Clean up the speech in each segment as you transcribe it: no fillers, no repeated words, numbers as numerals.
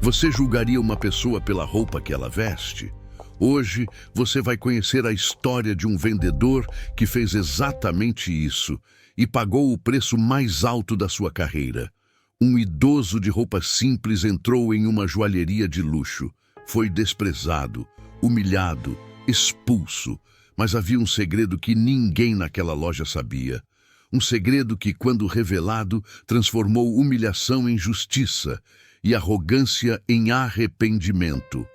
Você julgaria uma pessoa pela roupa que ela veste? Hoje você vai conhecer a história de um vendedor que fez exatamente isso e pagou o preço mais alto da sua carreira. Um idoso de roupa simples entrou em uma joalheria de luxo. Foi desprezado, humilhado, expulso, mas havia um segredo que ninguém naquela loja sabia. Um segredo que, quando revelado, transformou humilhação em justiça e arrogância em arrependimento.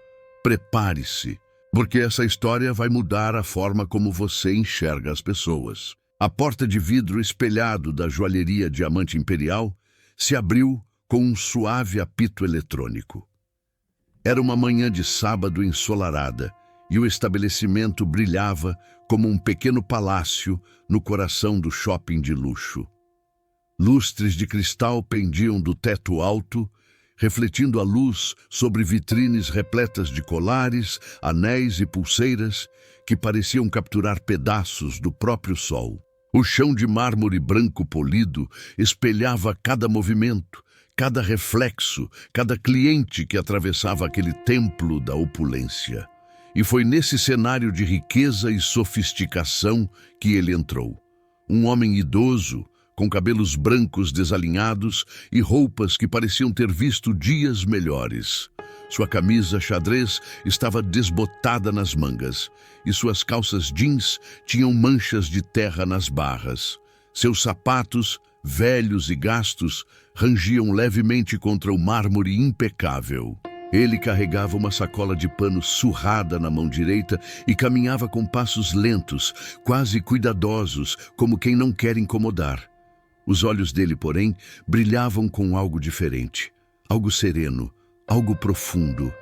Prepare-se, porque essa história vai mudar a forma como você enxerga as pessoas. A porta de vidro espelhado da joalheria Diamante Imperial se abriu com um suave apito eletrônico. Era uma manhã de sábado ensolarada e o estabelecimento brilhava como um pequeno palácio no coração do shopping de luxo. Lustres de cristal pendiam do teto alto, refletindo a luz sobre vitrines repletas de colares, anéis e pulseiras que pareciam capturar pedaços do próprio sol. O chão de mármore branco polido espelhava cada movimento, cada reflexo, cada cliente que atravessava aquele templo da opulência. E foi nesse cenário de riqueza e sofisticação que ele entrou. Um homem idoso, com cabelos brancos desalinhados e roupas que pareciam ter visto dias melhores. Sua camisa xadrez estava desbotada nas mangas e suas calças jeans tinham manchas de terra nas barras. Seus sapatos, velhos e gastos, rangiam levemente contra o mármore impecável. Ele carregava uma sacola de pano surrada na mão direita e caminhava com passos lentos, quase cuidadosos, como quem não quer incomodar. Os olhos dele, porém, brilhavam com algo diferente, algo sereno, algo profundo.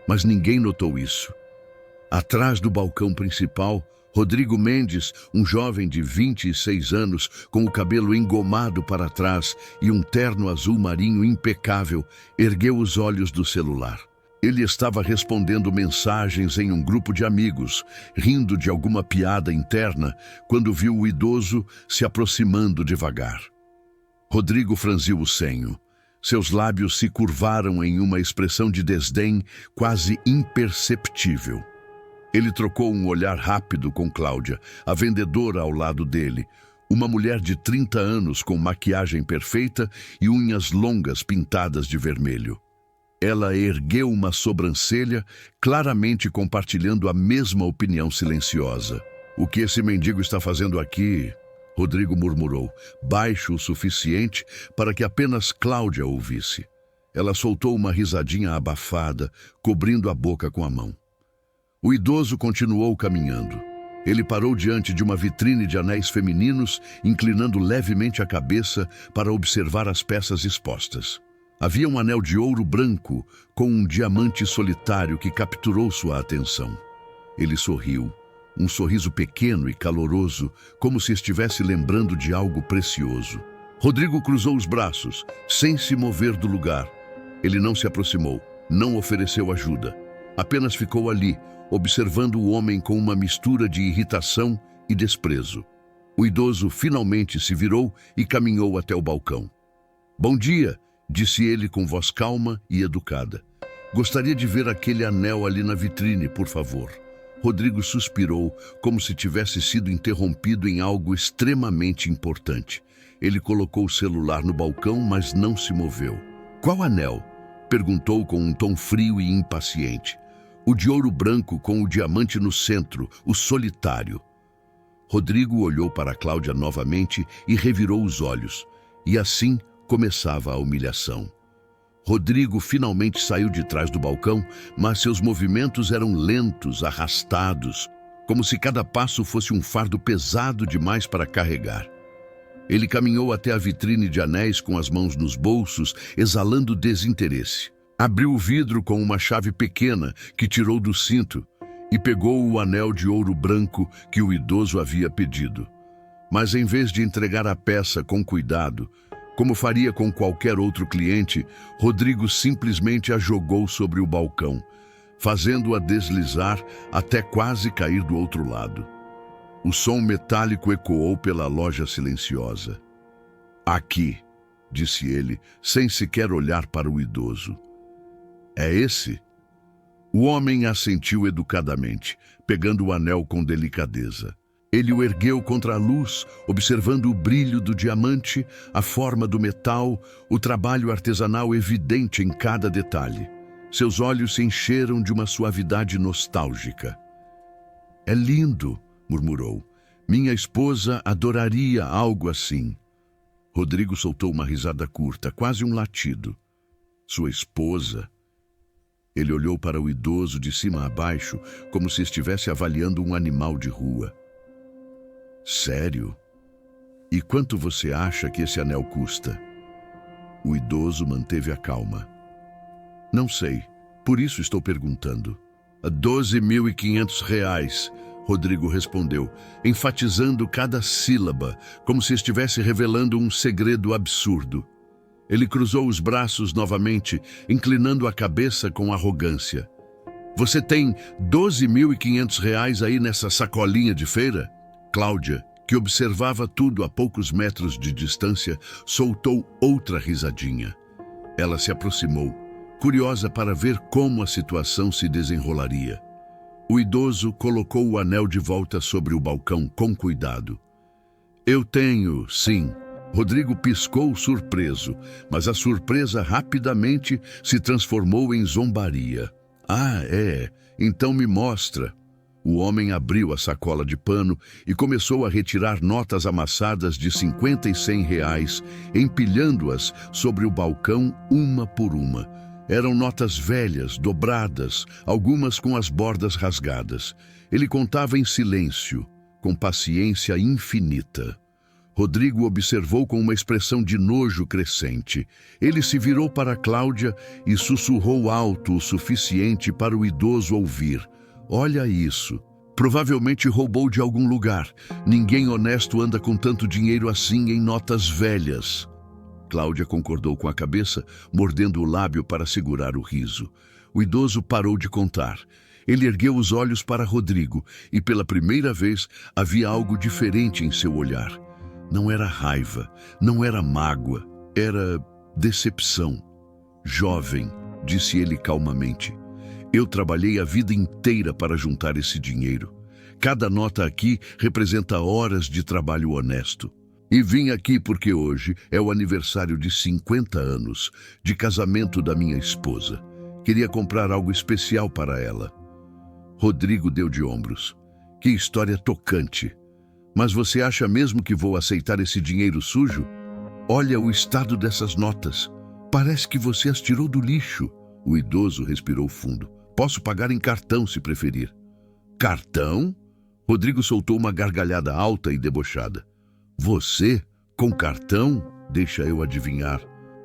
Mas ninguém notou isso. Atrás do balcão principal, Rodrigo Mendes, um jovem de 26 anos, com o cabelo engomado para trás e um terno azul marinho impecável, ergueu os olhos do celular. Ele estava respondendo mensagens em um grupo de amigos, rindo de alguma piada interna, quando viu o idoso se aproximando devagar. Rodrigo franziu o senho. Seus lábios se curvaram em uma expressão de desdém quase imperceptível. Ele trocou um olhar rápido com Cláudia, a vendedora ao lado dele, uma mulher de 30 anos com maquiagem perfeita e unhas longas pintadas de vermelho. Ela ergueu uma sobrancelha, claramente compartilhando a mesma opinião silenciosa. "O que esse mendigo está fazendo aqui?" Rodrigo murmurou, baixo o suficiente para que apenas Cláudia ouvisse. Ela soltou uma risadinha abafada, cobrindo a boca com a mão. O idoso continuou caminhando. Ele parou diante de uma vitrine de anéis femininos, inclinando levemente a cabeça para observar as peças expostas. Havia um anel de ouro branco com um diamante solitário que capturou sua atenção. Ele sorriu, um sorriso pequeno e caloroso, como se estivesse lembrando de algo precioso. Rodrigo cruzou os braços, sem se mover do lugar. Ele não se aproximou, não ofereceu ajuda. Apenas ficou ali, observando o homem com uma mistura de irritação e desprezo. O idoso finalmente se virou e caminhou até o balcão. "Bom dia", disse ele com voz calma e educada. "Gostaria de ver aquele anel ali na vitrine, por favor." Rodrigo suspirou, como se tivesse sido interrompido em algo extremamente importante. Ele colocou o celular no balcão, mas não se moveu. "Qual anel?" perguntou com um tom frio e impaciente. "O de ouro branco com o diamante no centro, o solitário." Rodrigo olhou para Cláudia novamente e revirou os olhos. E assim começava a humilhação. Rodrigo finalmente saiu de trás do balcão, mas seus movimentos eram lentos, arrastados, como se cada passo fosse um fardo pesado demais para carregar. Ele caminhou até a vitrine de anéis com as mãos nos bolsos, exalando desinteresse. Abriu o vidro com uma chave pequena que tirou do cinto e pegou o anel de ouro branco que o idoso havia pedido. Mas em vez de entregar a peça com cuidado, como faria com qualquer outro cliente, Rodrigo simplesmente a jogou sobre o balcão, fazendo-a deslizar até quase cair do outro lado. O som metálico ecoou pela loja silenciosa. "Aqui", disse ele, sem sequer olhar para o idoso. É esse? O homem assentiu educadamente, pegando o anel com delicadeza. Ele o ergueu contra a luz, observando o brilho do diamante, a forma do metal, o trabalho artesanal evidente em cada detalhe. Seus olhos se encheram de uma suavidade nostálgica. É lindo, murmurou. Minha esposa adoraria algo assim. Rodrigo soltou uma risada curta, quase um latido. Sua esposa? Ele olhou para o idoso de cima a baixo, como se estivesse avaliando um animal de rua. Sério? E quanto você acha que esse anel custa? O idoso manteve a calma. Não sei, por isso estou perguntando. R$12.500, Rodrigo respondeu, enfatizando cada sílaba, como se estivesse revelando um segredo absurdo. Ele cruzou os braços novamente, inclinando a cabeça com arrogância. Você tem R$12.500 aí nessa sacolinha de feira? Cláudia, que observava tudo a poucos metros de distância, soltou outra risadinha. Ela se aproximou, curiosa para ver como a situação se desenrolaria. O idoso colocou o anel de volta sobre o balcão com cuidado. Eu tenho, sim. Rodrigo piscou surpreso, mas a surpresa rapidamente se transformou em zombaria. Ah, é? Então me mostra. O homem abriu a sacola de pano e começou a retirar notas amassadas de 50 e 100 reais, empilhando-as sobre o balcão uma por uma. Eram notas velhas, dobradas, algumas com as bordas rasgadas. Ele contava em silêncio, com paciência infinita. Rodrigo observou com uma expressão de nojo crescente. Ele se virou para Cláudia e sussurrou alto o suficiente para o idoso ouvir. Olha isso. Provavelmente roubou de algum lugar. Ninguém honesto anda com tanto dinheiro assim em notas velhas. Cláudia concordou com a cabeça, mordendo o lábio para segurar o riso. O idoso parou de contar. Ele ergueu os olhos para Rodrigo e, pela primeira vez, havia algo diferente em seu olhar. Não era raiva, não era mágoa, era decepção. Jovem, disse ele calmamente. Eu trabalhei a vida inteira para juntar esse dinheiro. Cada nota aqui representa horas de trabalho honesto. E vim aqui porque hoje é o aniversário de 50 anos, de casamento da minha esposa. Queria comprar algo especial para ela. Rodrigo deu de ombros. Que história tocante. Mas você acha mesmo que vou aceitar esse dinheiro sujo? Olha o estado dessas notas. Parece que você as tirou do lixo. O idoso respirou fundo. Posso pagar em cartão, se preferir. Cartão? Rodrigo soltou uma gargalhada alta e debochada. Você? Com cartão? Deixa eu adivinhar.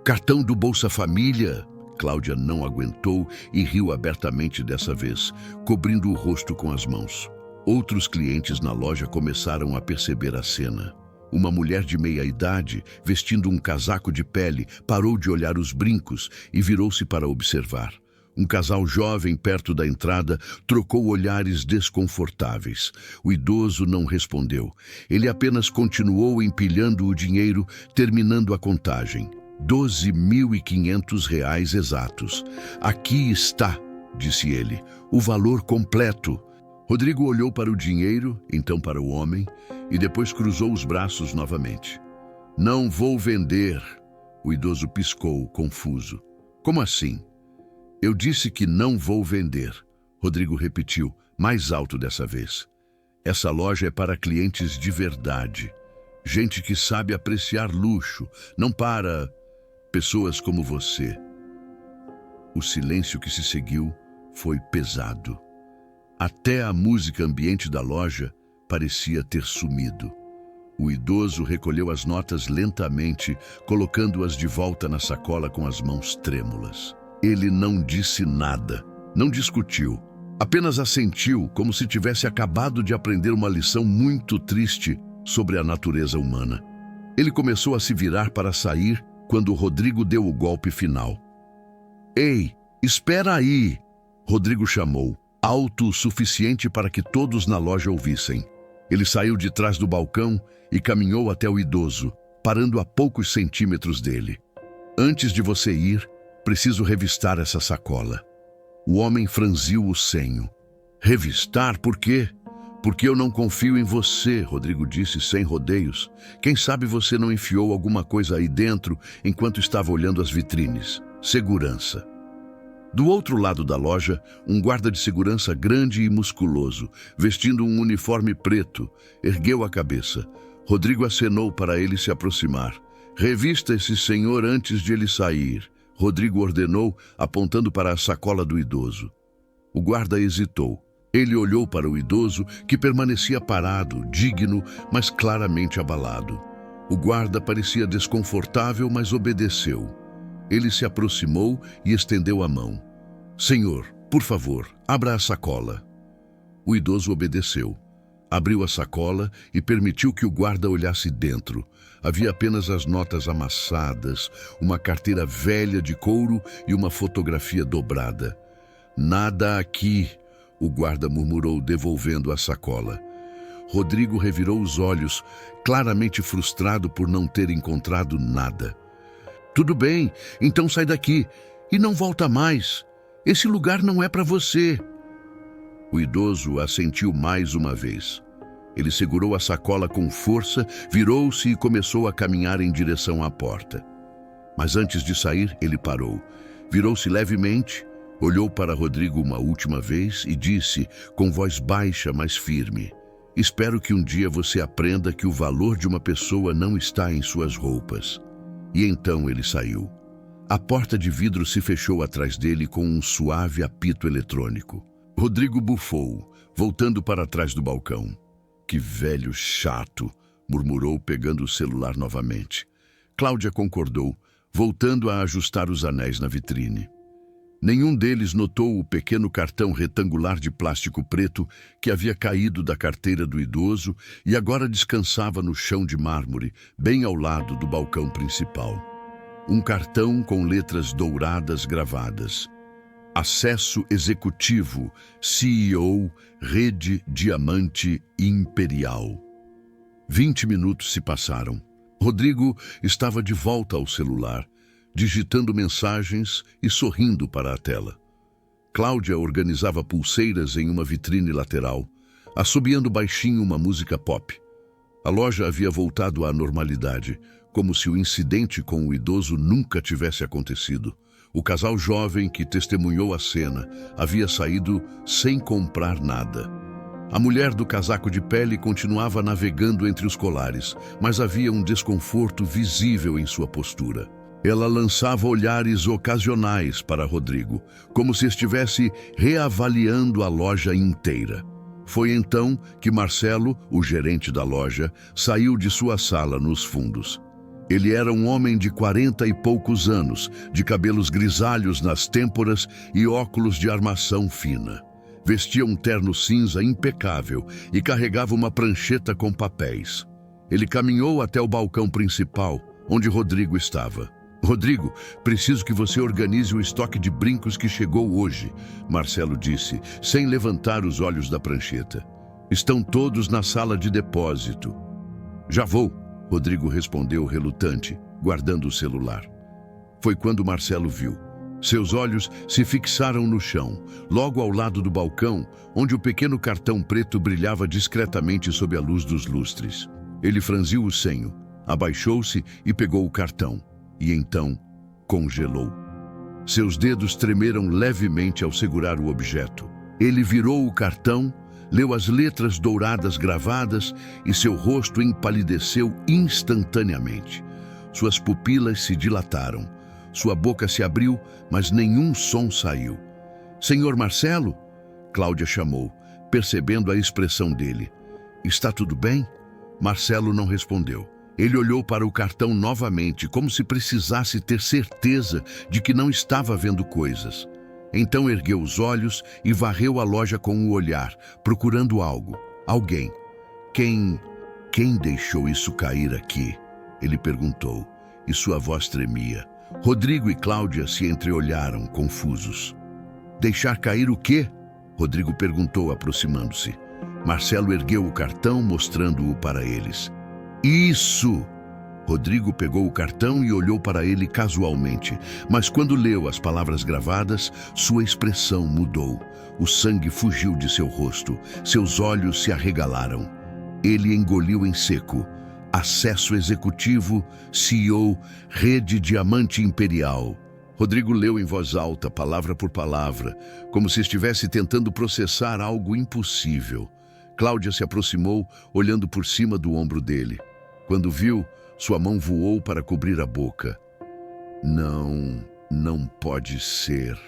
Cartão do Bolsa Família? Cláudia não aguentou e riu abertamente dessa vez, cobrindo o rosto com as mãos. Outros clientes na loja começaram a perceber a cena. Uma mulher de meia-idade, vestindo um casaco de pele, parou de olhar os brincos e virou-se para observar. Um casal jovem perto da entrada trocou olhares desconfortáveis. O idoso não respondeu. Ele apenas continuou empilhando o dinheiro, terminando a contagem. R$12.500 exatos. Aqui está, disse ele, o valor completo. Rodrigo olhou para o dinheiro, então para o homem, e depois cruzou os braços novamente. Não vou vender. O idoso piscou, confuso. Como assim? Eu disse que não vou vender. Rodrigo repetiu, mais alto dessa vez. Essa loja é para clientes de verdade. Gente que sabe apreciar luxo, não para pessoas como você. O silêncio que se seguiu foi pesado. Até a música ambiente da loja parecia ter sumido. O idoso recolheu as notas lentamente, colocando-as de volta na sacola com as mãos trêmulas. Ele não disse nada, não discutiu, apenas assentiu como se tivesse acabado de aprender uma lição muito triste sobre a natureza humana. Ele começou a se virar para sair quando Rodrigo deu o golpe final. Ei, espera aí! Rodrigo chamou, alto o suficiente para que todos na loja ouvissem. Ele saiu de trás do balcão e caminhou até o idoso, parando a poucos centímetros dele. Antes de você ir, Preciso revistar essa sacola. O homem franziu o senho. Revistar? Por quê? Porque eu não confio em você, Rodrigo disse sem rodeios. Quem sabe você não enfiou alguma coisa aí dentro enquanto estava olhando as vitrines. Segurança. Do outro lado da loja, um guarda de segurança grande e musculoso, vestindo um uniforme preto, ergueu a cabeça. Rodrigo acenou para ele se aproximar. Revista esse senhor antes de ele sair, Rodrigo ordenou, apontando para a sacola do idoso. O guarda hesitou. Ele olhou para o idoso, que permanecia parado, digno, mas claramente abalado. O guarda parecia desconfortável, mas obedeceu. Ele se aproximou e estendeu a mão. Senhor, por favor, abra a sacola. O idoso obedeceu. Abriu a sacola e permitiu que o guarda olhasse dentro. Havia apenas as notas amassadas, uma carteira velha de couro e uma fotografia dobrada. Nada aqui, o guarda murmurou, devolvendo a sacola. Rodrigo revirou os olhos, claramente frustrado por não ter encontrado nada. Tudo bem, então sai daqui e não volta mais. Esse lugar não é para você. O idoso assentiu mais uma vez. Ele segurou a sacola com força, virou-se e começou a caminhar em direção à porta. Mas antes de sair, ele parou. Virou-se levemente, olhou para Rodrigo uma última vez e disse, com voz baixa, mas firme: espero que um dia você aprenda que o valor de uma pessoa não está em suas roupas. E então ele saiu. A porta de vidro se fechou atrás dele com um suave apito eletrônico. Rodrigo bufou, voltando para trás do balcão. Que velho chato, murmurou, pegando o celular novamente. Cláudia concordou, voltando a ajustar os anéis na vitrine. Nenhum deles notou o pequeno cartão retangular de plástico preto que havia caído da carteira do idoso e agora descansava no chão de mármore, bem ao lado do balcão principal. Um cartão com letras douradas gravadas. Acesso executivo, CEO, Rede Diamante Imperial. 20 minutos se passaram. Rodrigo estava de volta ao celular, digitando mensagens e sorrindo para a tela. Cláudia organizava pulseiras em uma vitrine lateral, assobiando baixinho uma música pop. A loja havia voltado à normalidade, como se o incidente com o idoso nunca tivesse acontecido. O casal jovem que testemunhou a cena havia saído sem comprar nada. A mulher do casaco de pele continuava navegando entre os colares, mas havia um desconforto visível em sua postura. Ela lançava olhares ocasionais para Rodrigo, como se estivesse reavaliando a loja inteira. Foi então que Marcelo, o gerente da loja, saiu de sua sala nos fundos. Ele era um homem de 40 e poucos anos, de cabelos grisalhos nas têmporas e óculos de armação fina. Vestia um terno cinza impecável e carregava uma prancheta com papéis. Ele caminhou até o balcão principal, onde Rodrigo estava. Rodrigo, preciso que você organize o estoque de brincos que chegou hoje, Marcelo disse, sem levantar os olhos da prancheta. Estão todos na sala de depósito. Já vou. Rodrigo respondeu relutante, guardando o celular. Foi quando Marcelo viu. Seus olhos se fixaram no chão, logo ao lado do balcão, onde o pequeno cartão preto brilhava discretamente sob a luz dos lustres. Ele franziu o senho, abaixou-se e pegou o cartão, e então congelou. Seus dedos tremeram levemente ao segurar o objeto. Ele virou o cartão, leu as letras douradas gravadas e seu rosto empalideceu instantaneamente. Suas pupilas se dilataram. Sua boca se abriu, mas nenhum som saiu. Senhor Marcelo? Cláudia chamou, percebendo a expressão dele. Está tudo bem? Marcelo não respondeu. Ele olhou para o cartão novamente, como se precisasse ter certeza de que não estava vendo coisas. Então ergueu os olhos e varreu a loja com o olhar, procurando algo, alguém. Quem deixou isso cair aqui? Ele perguntou, e sua voz tremia. Rodrigo e Cláudia se entreolharam, confusos. Deixar cair o quê? Rodrigo perguntou, aproximando-se. Marcelo ergueu o cartão, mostrando-o para eles. Isso! Rodrigo pegou o cartão e olhou para ele casualmente, mas quando leu as palavras gravadas, sua expressão mudou. O sangue fugiu de seu rosto, seus olhos se arregalaram. Ele engoliu em seco. Acesso executivo, CEO, Rede Diamante Imperial. Rodrigo leu em voz alta, palavra por palavra, como se estivesse tentando processar algo impossível. Cláudia se aproximou, olhando por cima do ombro dele. Quando viu, sua mão voou para cobrir a boca. Não pode ser.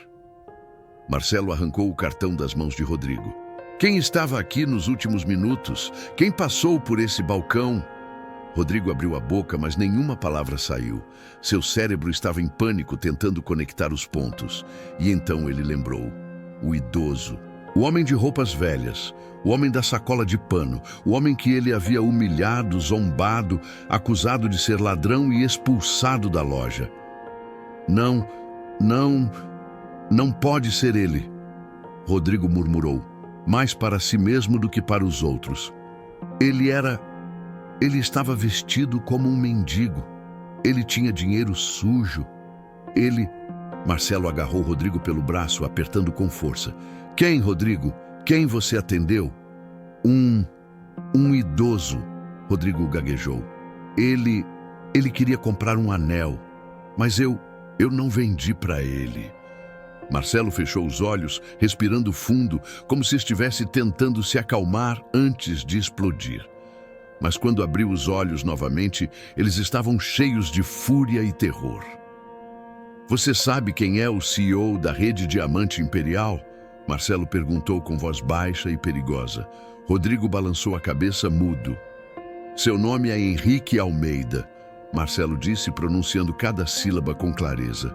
Marcelo arrancou o cartão das mãos de Rodrigo. Quem estava aqui nos últimos minutos? Quem passou por esse balcão? Rodrigo abriu a boca, mas nenhuma palavra saiu. Seu cérebro estava em pânico, tentando conectar os pontos. E então ele lembrou. O idoso. O homem de roupas velhas. O homem da sacola de pano. O homem que ele havia humilhado, zombado, acusado de ser ladrão e expulsado da loja. Não pode ser ele. Rodrigo murmurou, mais para si mesmo do que para os outros. Ele estava vestido como um mendigo. Ele tinha dinheiro sujo. Marcelo agarrou Rodrigo pelo braço, apertando com força. Quem, Rodrigo? Quem você atendeu? Um idoso, Rodrigo gaguejou. Ele queria comprar um anel, mas eu não vendi para ele. Marcelo fechou os olhos, respirando fundo, como se estivesse tentando se acalmar antes de explodir. Mas quando abriu os olhos novamente, eles estavam cheios de fúria e terror. Você sabe quem é o CEO da Rede Diamante Imperial? Marcelo perguntou com voz baixa e perigosa. Rodrigo balançou a cabeça mudo. Seu nome é Henrique Almeida, Marcelo disse, pronunciando cada sílaba com clareza.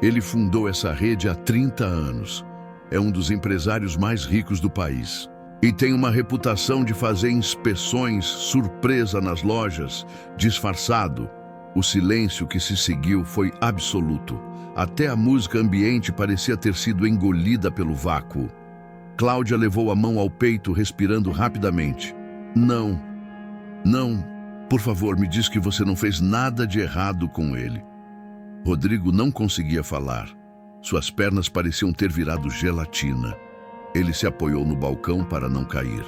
Ele fundou essa rede há 30 anos. É um dos empresários mais ricos do país. E tem uma reputação de fazer inspeções surpresa nas lojas, disfarçado. O silêncio que se seguiu foi absoluto. Até a música ambiente parecia ter sido engolida pelo vácuo. Cláudia levou a mão ao peito, respirando rapidamente. Não, por favor, me diz que você não fez nada de errado com ele. Rodrigo não conseguia falar. Suas pernas pareciam ter virado gelatina. Ele se apoiou no balcão para não cair.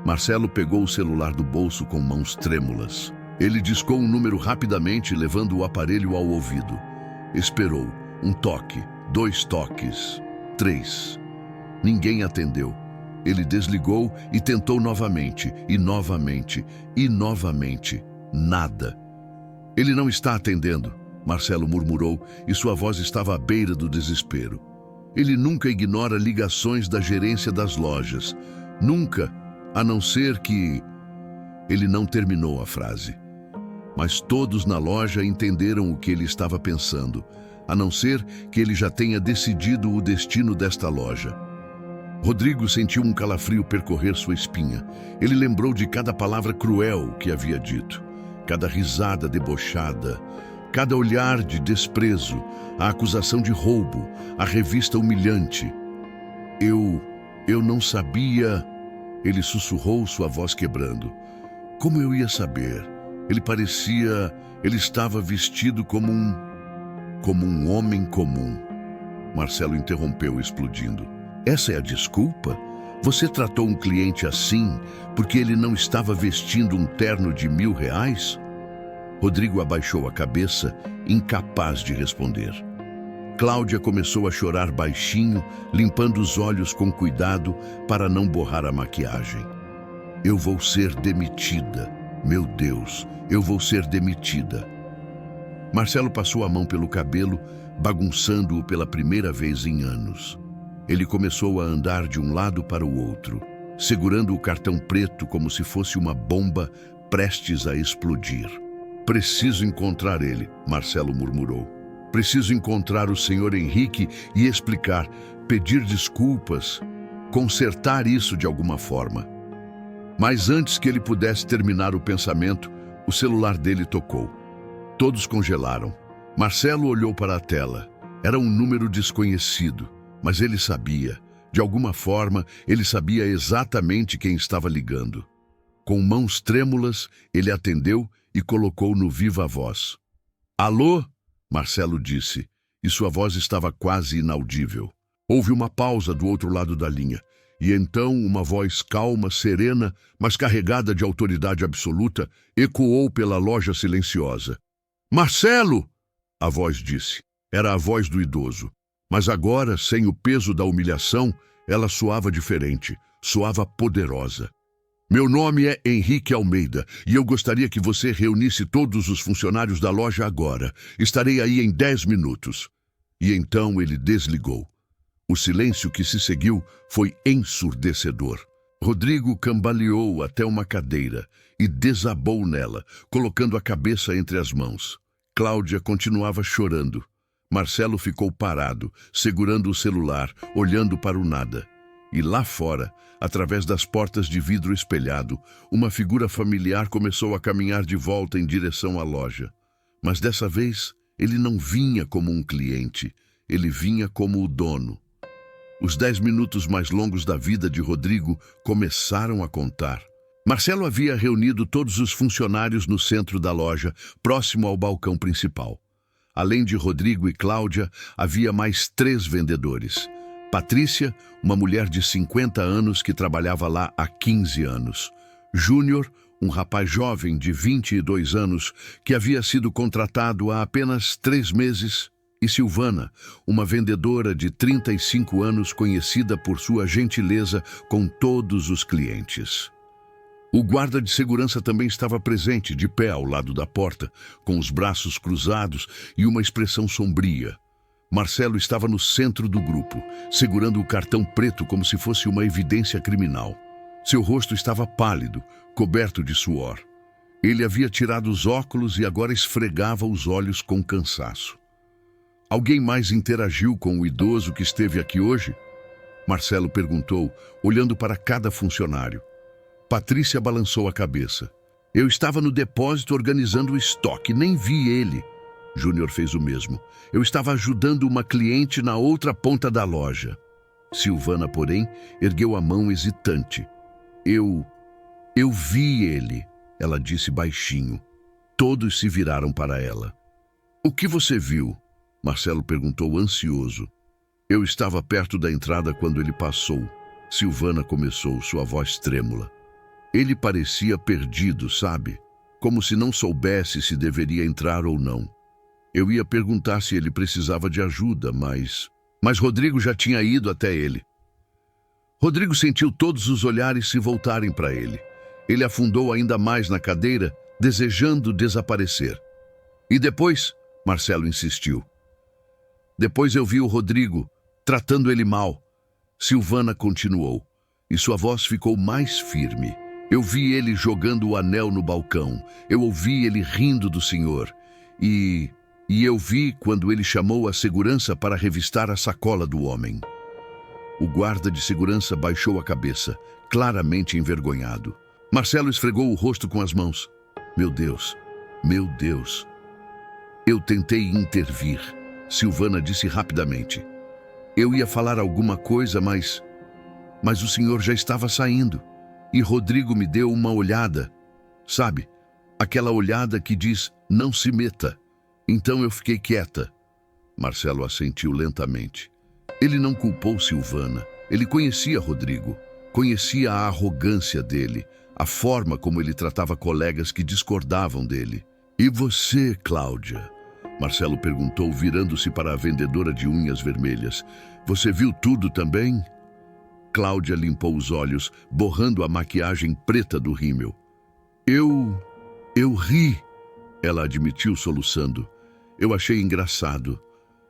Marcelo pegou o celular do bolso com mãos trêmulas. Ele discou um número rapidamente, levando o aparelho ao ouvido. Esperou. Um toque, 2 toques, 3. Ninguém atendeu. Ele desligou e tentou novamente, e novamente, e novamente. Nada. Ele não está atendendo, Marcelo murmurou, e sua voz estava à beira do desespero. Ele nunca ignora ligações da gerência das lojas. Nunca, a não ser que... Ele não terminou a frase. Mas todos na loja entenderam o que ele estava pensando, a não ser que ele já tenha decidido o destino desta loja. Rodrigo sentiu um calafrio percorrer sua espinha. Ele lembrou de cada palavra cruel que havia dito, cada risada debochada, cada olhar de desprezo, a acusação de roubo, a revista humilhante. Eu não sabia, ele sussurrou, sua voz quebrando. Como eu ia saber? Ele estava vestido como um homem comum. Marcelo interrompeu, explodindo. Essa é a desculpa? Você tratou um cliente assim porque ele não estava vestindo um terno de R$1.000? Rodrigo abaixou a cabeça, incapaz de responder. Cláudia começou a chorar baixinho, limpando os olhos com cuidado para não borrar a maquiagem. Eu vou ser demitida. Meu Deus, eu vou ser demitida. Marcelo passou a mão pelo cabelo, bagunçando-o pela primeira vez em anos. Ele começou a andar de um lado para o outro, segurando o cartão preto como se fosse uma bomba prestes a explodir. Preciso encontrar ele, Marcelo murmurou. Preciso encontrar o Sr. Henrique e explicar, pedir desculpas, consertar isso de alguma forma. Mas antes que ele pudesse terminar o pensamento, o celular dele tocou. Todos congelaram. Marcelo olhou para a tela. Era um número desconhecido, mas ele sabia. De alguma forma, ele sabia exatamente quem estava ligando. Com mãos trêmulas, ele atendeu e colocou no viva voz. Alô? Marcelo disse, e sua voz estava quase inaudível. Houve uma pausa do outro lado da linha, e então uma voz calma, serena, mas carregada de autoridade absoluta, ecoou pela loja silenciosa. Marcelo! A voz disse. Era a voz do idoso. Mas agora, sem o peso da humilhação, ela soava diferente, soava poderosa. Meu nome é Henrique Almeida e eu gostaria que você reunisse todos os funcionários da loja agora. Estarei aí em 10 minutos. E então ele desligou. O silêncio que se seguiu foi ensurdecedor. Rodrigo cambaleou até uma cadeira e desabou nela, colocando a cabeça entre as mãos. Cláudia continuava chorando. Marcelo ficou parado, segurando o celular, olhando para o nada. E lá fora, através das portas de vidro espelhado, uma figura familiar começou a caminhar de volta em direção à loja. Mas dessa vez, ele não vinha como um cliente, ele vinha como o dono. Os 10 minutos mais longos da vida de Rodrigo começaram a contar. Marcelo havia reunido todos os funcionários no centro da loja, próximo ao balcão principal. Além de Rodrigo e Cláudia, havia mais 3 vendedores. Patrícia, uma mulher de 50 anos que trabalhava lá há 15 anos. Júnior, um rapaz jovem de 22 anos que havia sido contratado há apenas 3 meses. E Silvana, uma vendedora de 35 anos conhecida por sua gentileza com todos os clientes. O guarda de segurança também estava presente, de pé ao lado da porta, com os braços cruzados e uma expressão sombria. Marcelo estava no centro do grupo, segurando o cartão preto como se fosse uma evidência criminal. Seu rosto estava pálido, coberto de suor. Ele havia tirado os óculos e agora esfregava os olhos com cansaço. Alguém mais interagiu com o idoso que esteve aqui hoje? Marcelo perguntou, olhando para cada funcionário. Patrícia balançou a cabeça. Eu estava no depósito organizando o estoque, nem vi ele. Júnior fez o mesmo. Eu estava ajudando uma cliente na outra ponta da loja. Silvana, porém, ergueu a mão hesitante. Eu vi ele, ela disse baixinho. Todos se viraram para ela. O que você viu? Marcelo perguntou ansioso. Eu estava perto da entrada quando ele passou. Silvana começou, sua voz trêmula. Ele parecia perdido, sabe? Como se não soubesse se deveria entrar ou não. Eu ia perguntar se ele precisava de ajuda, mas Rodrigo já tinha ido até ele. Rodrigo sentiu todos os olhares se voltarem para ele. Ele afundou ainda mais na cadeira, desejando desaparecer. E depois, Marcelo insistiu. Depois eu vi o Rodrigo, tratando ele mal. Silvana continuou, e sua voz ficou mais firme. Eu vi ele jogando o anel no balcão. Eu ouvi ele rindo do senhor. E eu vi quando ele chamou a segurança para revistar a sacola do homem. O guarda de segurança baixou a cabeça, claramente envergonhado. Marcelo esfregou o rosto com as mãos. Meu Deus, meu Deus. Eu tentei intervir, Silvana disse rapidamente. Eu ia falar alguma coisa, mas o senhor já estava saindo. E Rodrigo me deu uma olhada, sabe? Aquela olhada que diz, não se meta. Então eu fiquei quieta. Marcelo assentiu lentamente. Ele não culpou Silvana. Ele conhecia Rodrigo. Conhecia a arrogância dele, a forma como ele tratava colegas que discordavam dele. E você, Cláudia? Marcelo perguntou, virando-se para a vendedora de unhas vermelhas. Você viu tudo também? Cláudia limpou os olhos, borrando a maquiagem preta do rímel. Eu ri, ela admitiu soluçando. Eu achei engraçado.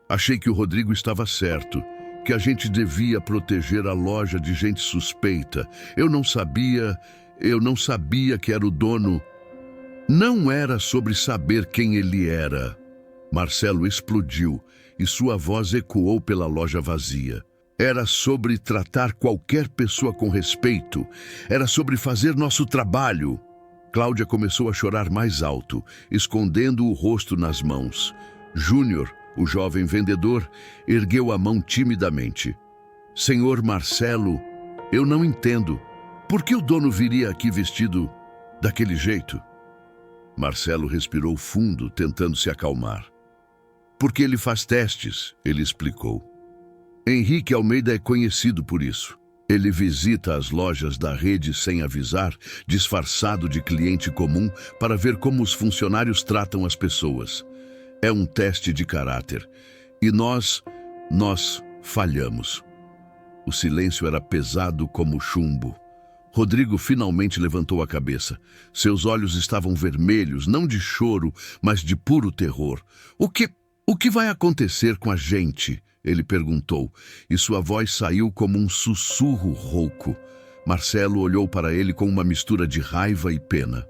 Achei que o Rodrigo estava certo, que a gente devia proteger a loja de gente suspeita. Eu não sabia que era o dono. Não era sobre saber quem ele era. Marcelo explodiu e sua voz ecoou pela loja vazia. Era sobre tratar qualquer pessoa com respeito. Era sobre fazer nosso trabalho. Cláudia começou a chorar mais alto, escondendo o rosto nas mãos. Júnior, o jovem vendedor, ergueu a mão timidamente. Senhor Marcelo, eu não entendo. Por que o dono viria aqui vestido daquele jeito? Marcelo respirou fundo, tentando se acalmar. Porque ele faz testes, ele explicou. Henrique Almeida é conhecido por isso. Ele visita as lojas da rede sem avisar, disfarçado de cliente comum, para ver como os funcionários tratam as pessoas. É um teste de caráter. E nós falhamos. O silêncio era pesado como chumbo. Rodrigo finalmente levantou a cabeça. Seus olhos estavam vermelhos, não de choro, mas de puro terror. O que vai acontecer com a gente? Ele perguntou, e sua voz saiu como um sussurro rouco. Marcelo olhou para ele com uma mistura de raiva e pena.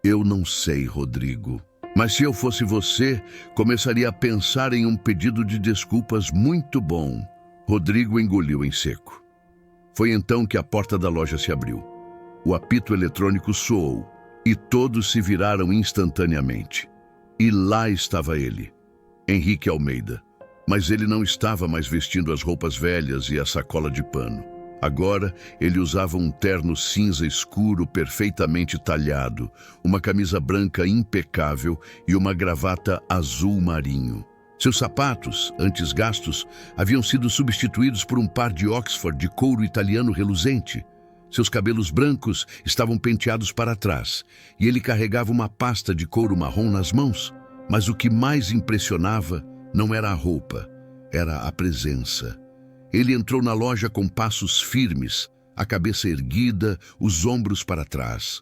Eu não sei, Rodrigo. Mas se eu fosse você, começaria a pensar em um pedido de desculpas muito bom. Rodrigo engoliu em seco. Foi então que a porta da loja se abriu. O apito eletrônico soou, e todos se viraram instantaneamente. E lá estava ele, Henrique Almeida. Mas ele não estava mais vestindo as roupas velhas e a sacola de pano. Agora, ele usava um terno cinza escuro perfeitamente talhado, uma camisa branca impecável e uma gravata azul marinho. Seus sapatos, antes gastos, haviam sido substituídos por um par de Oxford de couro italiano reluzente. Seus cabelos brancos estavam penteados para trás, e ele carregava uma pasta de couro marrom nas mãos. Mas o que mais impressionava não era a roupa, era a presença. Ele entrou na loja com passos firmes, a cabeça erguida, os ombros para trás.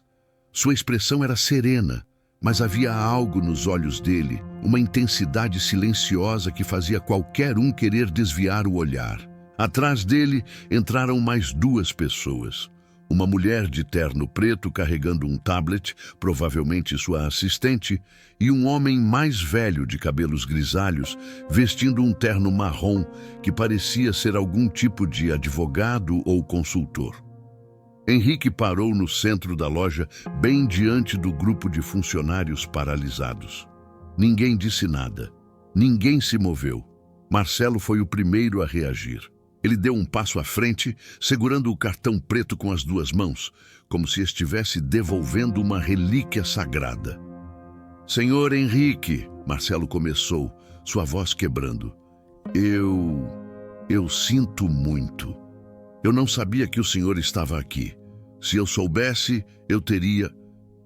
Sua expressão era serena, mas havia algo nos olhos dele, uma intensidade silenciosa que fazia qualquer um querer desviar o olhar. Atrás dele entraram mais duas pessoas. Uma mulher de terno preto carregando um tablet, provavelmente sua assistente, e um homem mais velho de cabelos grisalhos, vestindo um terno marrom que parecia ser algum tipo de advogado ou consultor. Henrique parou no centro da loja, bem diante do grupo de funcionários paralisados. Ninguém disse nada. Ninguém se moveu. Marcelo foi o primeiro a reagir. Ele deu um passo à frente, segurando o cartão preto com as duas mãos, como se estivesse devolvendo uma relíquia sagrada. Senhor Henrique, Marcelo começou, sua voz quebrando. Eu sinto muito. Eu não sabia que o senhor estava aqui. Se eu soubesse, eu teria...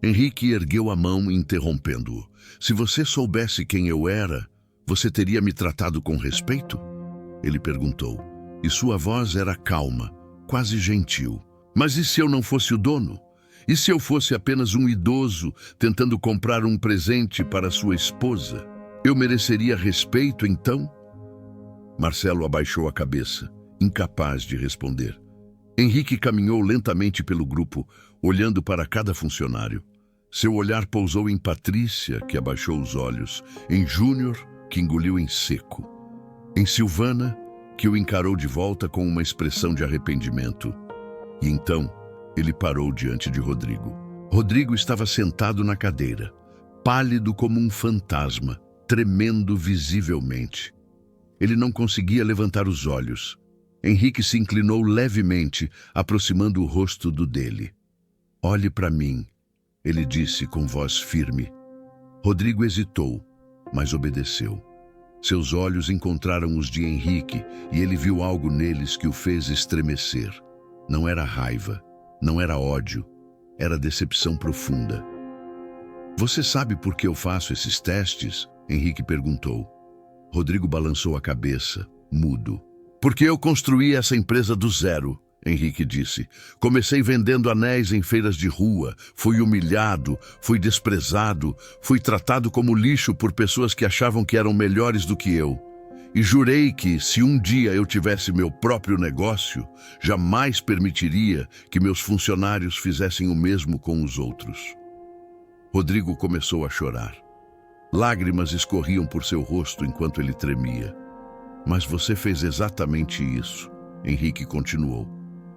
Henrique ergueu a mão, interrompendo-o. Se você soubesse quem eu era, você teria me tratado com respeito? Ele perguntou. E sua voz era calma, quase gentil. Mas e se eu não fosse o dono? E se eu fosse apenas um idoso tentando comprar um presente para sua esposa? Eu mereceria respeito, então? Marcelo abaixou a cabeça, incapaz de responder. Henrique caminhou lentamente pelo grupo, olhando para cada funcionário. Seu olhar pousou em Patrícia, que abaixou os olhos, em Júnior, que engoliu em seco, em Silvana, que o encarou de volta com uma expressão de arrependimento. E então, ele parou diante de Rodrigo. Rodrigo estava sentado na cadeira, pálido como um fantasma, tremendo visivelmente. Ele não conseguia levantar os olhos. Henrique se inclinou levemente, aproximando o rosto do dele. Olhe para mim, ele disse com voz firme. Rodrigo hesitou, mas obedeceu. Seus olhos encontraram os de Henrique e ele viu algo neles que o fez estremecer. Não era raiva, não era ódio, era decepção profunda. Você sabe por que eu faço esses testes? Henrique perguntou. Rodrigo balançou a cabeça, mudo. Porque eu construí essa empresa do zero, Henrique disse. Comecei vendendo anéis em feiras de rua, fui humilhado, fui desprezado, fui tratado como lixo por pessoas que achavam que eram melhores do que eu. E jurei que, se um dia eu tivesse meu próprio negócio, jamais permitiria que meus funcionários fizessem o mesmo com os outros. Rodrigo começou a chorar. Lágrimas escorriam por seu rosto enquanto ele tremia. Mas você fez exatamente isso, Henrique continuou.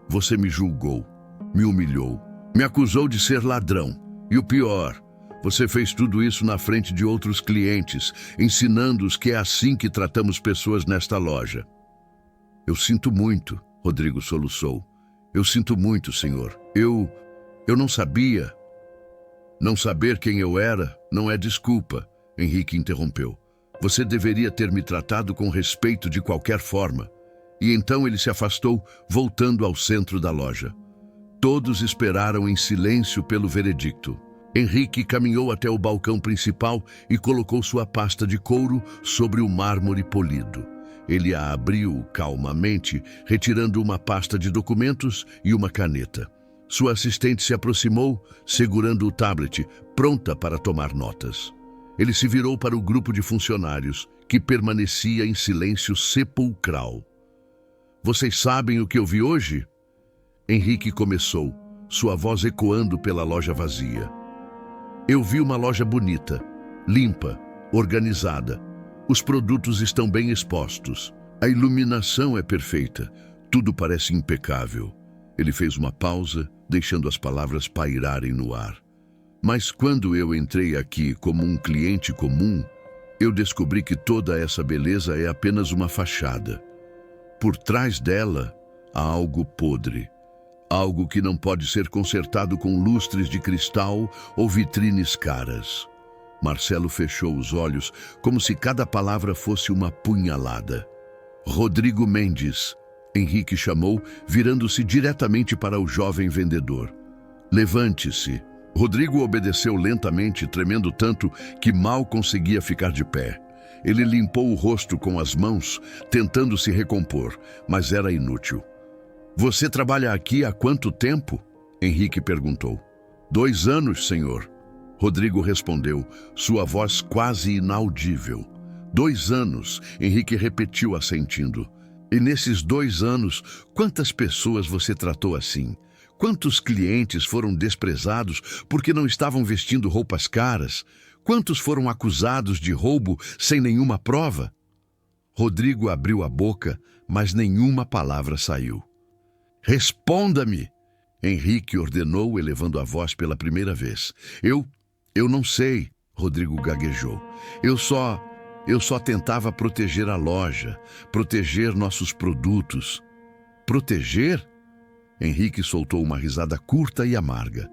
Você me julgou, me humilhou, me acusou de ser ladrão. E o pior, você fez tudo isso na frente de outros clientes, ensinando-os que é assim que tratamos pessoas nesta loja. Eu sinto muito, Rodrigo soluçou. Eu sinto muito, senhor. Eu não sabia. Não saber quem eu era não é desculpa, Henrique interrompeu. Você deveria ter me tratado com respeito de qualquer forma. E então ele se afastou, voltando ao centro da loja. Todos esperaram em silêncio pelo veredicto. Henrique caminhou até o balcão principal e colocou sua pasta de couro sobre o mármore polido. Ele a abriu calmamente, retirando uma pasta de documentos e uma caneta. Sua assistente se aproximou, segurando o tablet, pronta para tomar notas. Ele se virou para o grupo de funcionários, que permanecia em silêncio sepulcral. Vocês sabem o que eu vi hoje? Henrique começou, sua voz ecoando pela loja vazia. Eu vi uma loja bonita, limpa, organizada. Os produtos estão bem expostos. A iluminação é perfeita. Tudo parece impecável. Ele fez uma pausa, deixando as palavras pairarem no ar. Mas quando eu entrei aqui como um cliente comum, eu descobri que toda essa beleza é apenas uma fachada. Por trás dela, há algo podre. Algo que não pode ser consertado com lustres de cristal ou vitrines caras. Marcelo fechou os olhos, como se cada palavra fosse uma punhalada. Rodrigo Mendes, Henrique chamou, virando-se diretamente para o jovem vendedor. Levante-se. Rodrigo obedeceu lentamente, tremendo tanto que mal conseguia ficar de pé. Ele limpou o rosto com as mãos, tentando se recompor, mas era inútil. Você trabalha aqui há quanto tempo? Henrique perguntou. 2 anos, senhor. Rodrigo respondeu, sua voz quase inaudível. 2 anos, Henrique repetiu assentindo. E nesses 2 anos, quantas pessoas você tratou assim? Quantos clientes foram desprezados porque não estavam vestindo roupas caras? Quantos foram acusados de roubo sem nenhuma prova? Rodrigo abriu a boca, mas nenhuma palavra saiu. Responda-me! Henrique ordenou, elevando a voz pela primeira vez. Eu não sei, Rodrigo gaguejou. Eu só tentava proteger a loja, proteger nossos produtos. Proteger? Henrique soltou uma risada curta e amarga.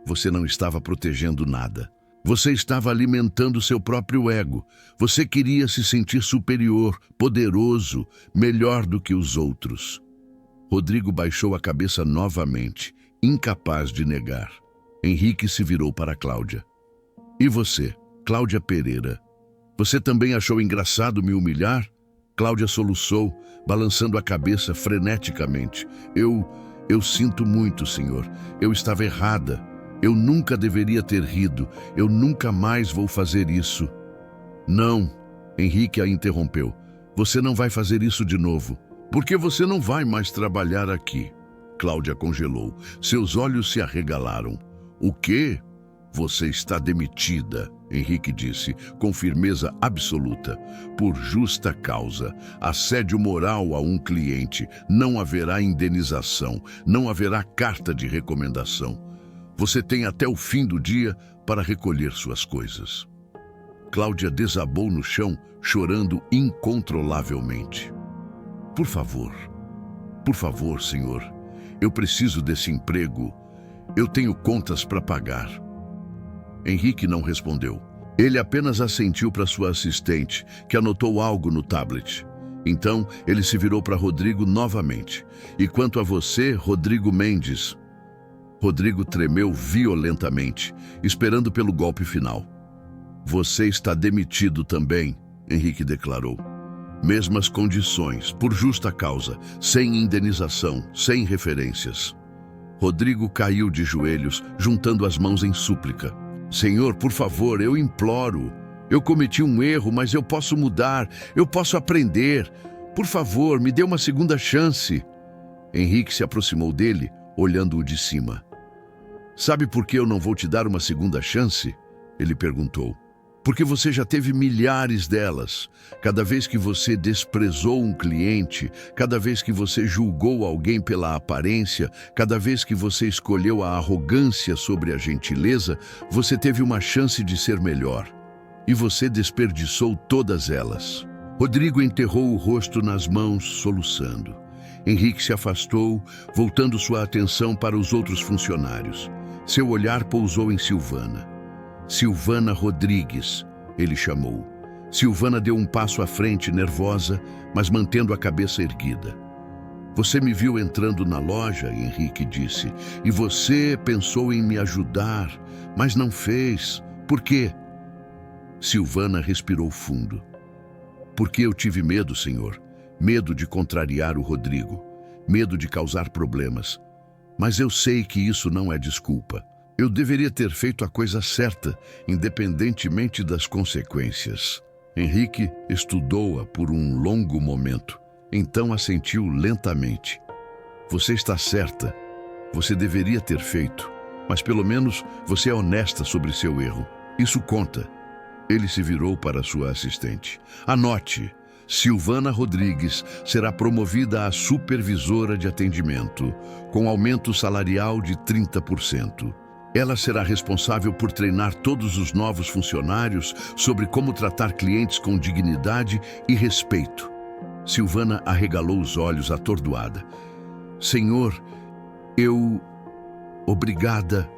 Você não estava protegendo nada. Você estava alimentando seu próprio ego. Você queria se sentir superior, poderoso, melhor do que os outros. Rodrigo baixou a cabeça novamente, incapaz de negar. Henrique se virou para Cláudia. E você, Cláudia Pereira? Você também achou engraçado me humilhar? Cláudia soluçou, balançando a cabeça freneticamente. Eu sinto muito, senhor. Eu estava errada. Eu nunca deveria ter rido. Eu nunca mais vou fazer isso. Não, Henrique a interrompeu. Você não vai fazer isso de novo. Porque você não vai mais trabalhar aqui. Cláudia congelou. Seus olhos se arregalaram. O quê? Você está demitida, Henrique disse, com firmeza absoluta. Por justa causa, assédio moral a um cliente, não haverá indenização, não haverá carta de recomendação. Você tem até o fim do dia para recolher suas coisas. Cláudia desabou no chão, chorando incontrolavelmente. Por favor, senhor, eu preciso desse emprego. Eu tenho contas para pagar. Henrique não respondeu. Ele apenas assentiu para sua assistente, que anotou algo no tablet. Então, ele se virou para Rodrigo novamente. E quanto a você, Rodrigo Mendes? Rodrigo tremeu violentamente, esperando pelo golpe final. Você está demitido também, Henrique declarou. Mesmas condições, por justa causa, sem indenização, sem referências. Rodrigo caiu de joelhos, juntando as mãos em súplica. Senhor, por favor, eu imploro. Eu cometi um erro, mas eu posso mudar, eu posso aprender. Por favor, me dê uma segunda chance. Henrique se aproximou dele, olhando-o de cima. Sabe por que eu não vou te dar uma segunda chance? Ele perguntou. Porque você já teve milhares delas. Cada vez que você desprezou um cliente, cada vez que você julgou alguém pela aparência, cada vez que você escolheu a arrogância sobre a gentileza, você teve uma chance de ser melhor. E você desperdiçou todas elas. Rodrigo enterrou o rosto nas mãos, soluçando. Henrique se afastou, voltando sua atenção para os outros funcionários. Seu olhar pousou em Silvana. Silvana Rodrigues, ele chamou. Silvana deu um passo à frente, nervosa, mas mantendo a cabeça erguida. Você me viu entrando na loja, Henrique disse, e você pensou em me ajudar, mas não fez. Por quê? Silvana respirou fundo. Porque eu tive medo, senhor. Medo de contrariar o Rodrigo. Medo de causar problemas. Mas eu sei que isso não é desculpa. Eu deveria ter feito a coisa certa, independentemente das consequências. Henrique estudou-a por um longo momento. Então assentiu lentamente. Você está certa. Você deveria ter feito. Mas pelo menos você é honesta sobre seu erro. Isso conta. Ele se virou para sua assistente. Anote. Silvana Rodrigues será promovida a supervisora de atendimento, com aumento salarial de 30%. Ela será responsável por treinar todos os novos funcionários sobre como tratar clientes com dignidade e respeito. Silvana arregalou os olhos atordoada. Senhor, Obrigada.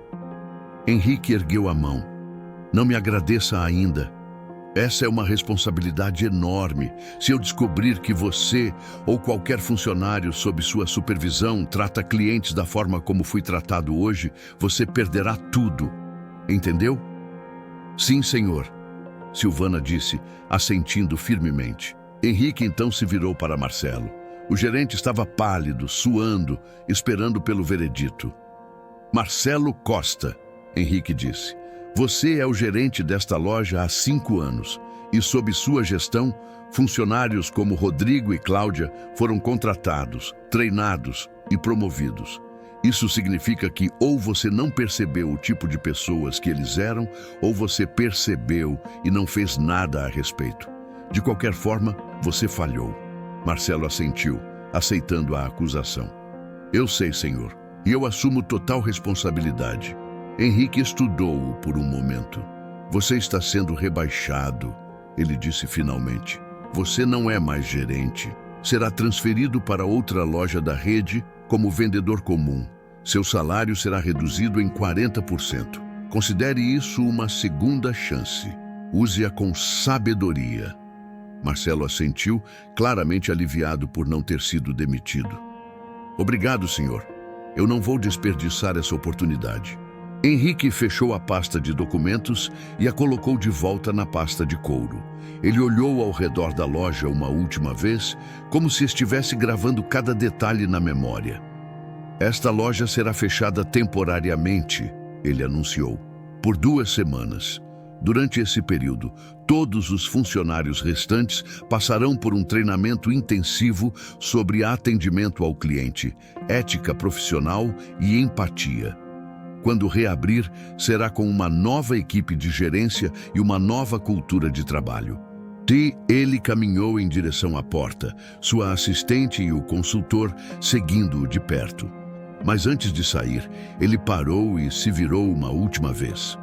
Henrique ergueu a mão. Não me agradeça ainda. Essa é uma responsabilidade enorme. Se eu descobrir que você ou qualquer funcionário sob sua supervisão trata clientes da forma como fui tratado hoje, você perderá tudo. Entendeu? Sim, senhor, Silvana disse, assentindo firmemente. Henrique então se virou para Marcelo. O gerente estava pálido, suando, esperando pelo veredito. Marcelo Costa, Henrique disse. Você é o gerente desta loja há 5 anos e, sob sua gestão, funcionários como Rodrigo e Cláudia foram contratados, treinados e promovidos. Isso significa que ou você não percebeu o tipo de pessoas que eles eram, ou você percebeu e não fez nada a respeito. De qualquer forma, você falhou. Marcelo assentiu, aceitando a acusação. Eu sei, senhor, e eu assumo total responsabilidade. Henrique estudou-o por um momento. Você está sendo rebaixado, ele disse finalmente. Você não é mais gerente. Será transferido para outra loja da rede como vendedor comum. Seu salário será reduzido em 40%. Considere isso uma segunda chance. Use-a com sabedoria. Marcelo assentiu, claramente aliviado por não ter sido demitido. Obrigado, senhor. Eu não vou desperdiçar essa oportunidade. Henrique fechou a pasta de documentos e a colocou de volta na pasta de couro. Ele olhou ao redor da loja uma última vez, como se estivesse gravando cada detalhe na memória. Esta loja será fechada temporariamente, ele anunciou, por 2 semanas. Durante esse período, todos os funcionários restantes passarão por um treinamento intensivo sobre atendimento ao cliente, ética profissional e empatia. Quando reabrir, será com uma nova equipe de gerência e uma nova cultura de trabalho. Ele caminhou em direção à porta, sua assistente e o consultor seguindo-o de perto. Mas antes de sair, ele parou e se virou uma última vez.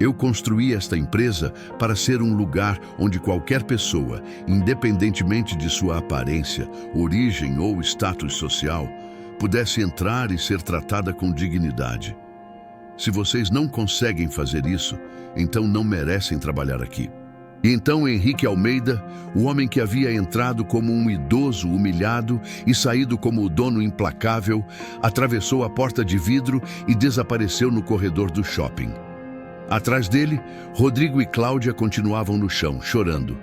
Eu construí esta empresa para ser um lugar onde qualquer pessoa, independentemente de sua aparência, origem ou status social, pudesse entrar e ser tratada com dignidade. Se vocês não conseguem fazer isso, então não merecem trabalhar aqui. E então Henrique Almeida, o homem que havia entrado como um idoso humilhado e saído como o dono implacável, atravessou a porta de vidro e desapareceu no corredor do shopping. Atrás dele, Rodrigo e Cláudia continuavam no chão, chorando.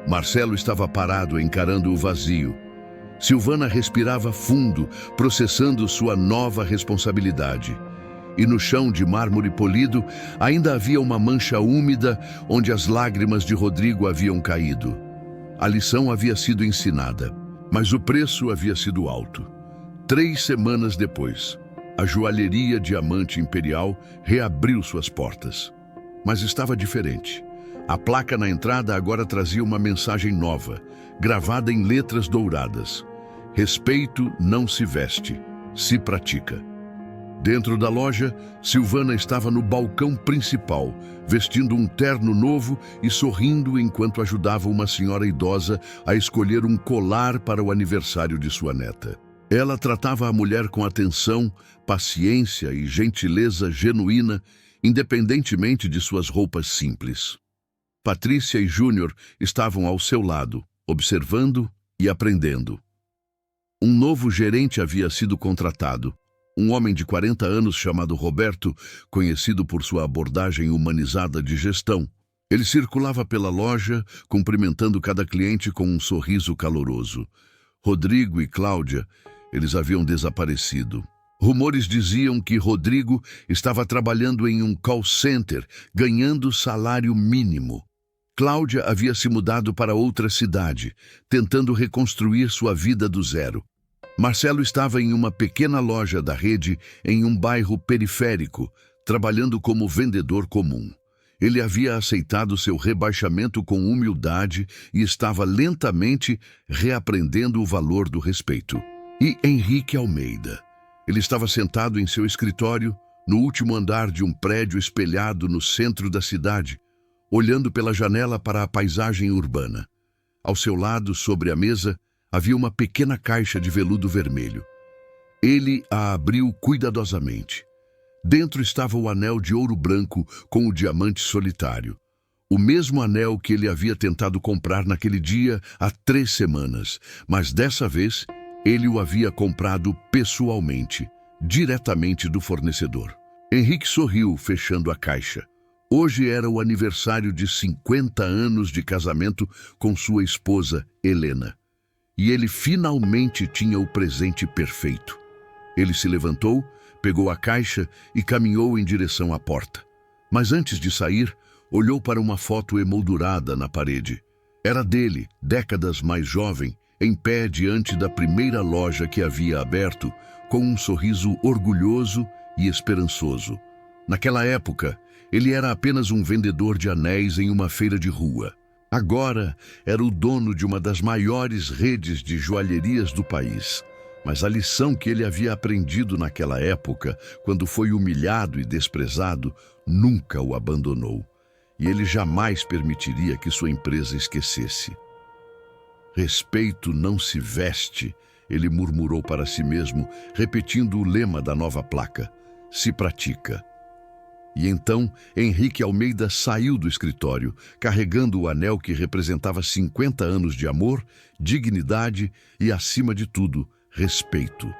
Marcelo estava parado, encarando o vazio. Silvana respirava fundo, processando sua nova responsabilidade. E no chão de mármore polido, ainda havia uma mancha úmida onde as lágrimas de Rodrigo haviam caído. A lição havia sido ensinada, mas o preço havia sido alto. 3 semanas depois, a joalheria Diamante Imperial reabriu suas portas. Mas estava diferente. A placa na entrada agora trazia uma mensagem nova, gravada em letras douradas. Respeito não se veste, se pratica. Dentro da loja, Silvana estava no balcão principal, vestindo um terno novo e sorrindo enquanto ajudava uma senhora idosa a escolher um colar para o aniversário de sua neta. Ela tratava a mulher com atenção, paciência e gentileza genuína, independentemente de suas roupas simples. Patrícia e Júnior estavam ao seu lado, observando e aprendendo. Um novo gerente havia sido contratado, um homem de 40 anos chamado Roberto, conhecido por sua abordagem humanizada de gestão. Ele circulava pela loja, cumprimentando cada cliente com um sorriso caloroso. Rodrigo e Cláudia, eles haviam desaparecido. Rumores diziam que Rodrigo estava trabalhando em um call center, ganhando salário mínimo. Cláudia havia se mudado para outra cidade, tentando reconstruir sua vida do zero. Marcelo estava em uma pequena loja da rede em um bairro periférico, trabalhando como vendedor comum. Ele havia aceitado seu rebaixamento com humildade e estava lentamente reaprendendo o valor do respeito. E Henrique Almeida? Ele estava sentado em seu escritório, no último andar de um prédio espelhado no centro da cidade, olhando pela janela para a paisagem urbana. Ao seu lado, sobre a mesa, havia uma pequena caixa de veludo vermelho. Ele a abriu cuidadosamente. Dentro estava o anel de ouro branco com o diamante solitário. O mesmo anel que ele havia tentado comprar naquele dia há 3 semanas, mas dessa vez ele o havia comprado pessoalmente, diretamente do fornecedor. Henrique sorriu, fechando a caixa. Hoje era o aniversário de 50 anos de casamento com sua esposa, Helena. E ele finalmente tinha o presente perfeito. Ele se levantou, pegou a caixa e caminhou em direção à porta. Mas antes de sair, olhou para uma foto emoldurada na parede. Era dele, décadas mais jovem, em pé diante da primeira loja que havia aberto, com um sorriso orgulhoso e esperançoso. Naquela época, ele era apenas um vendedor de anéis em uma feira de rua. Agora, era o dono de uma das maiores redes de joalherias do país. Mas a lição que ele havia aprendido naquela época, quando foi humilhado e desprezado, nunca o abandonou. E ele jamais permitiria que sua empresa esquecesse. Respeito não se veste, ele murmurou para si mesmo, repetindo o lema da nova placa: se pratica. E então, Henrique Almeida saiu do escritório, carregando o anel que representava 50 anos de amor, dignidade e, acima de tudo, respeito.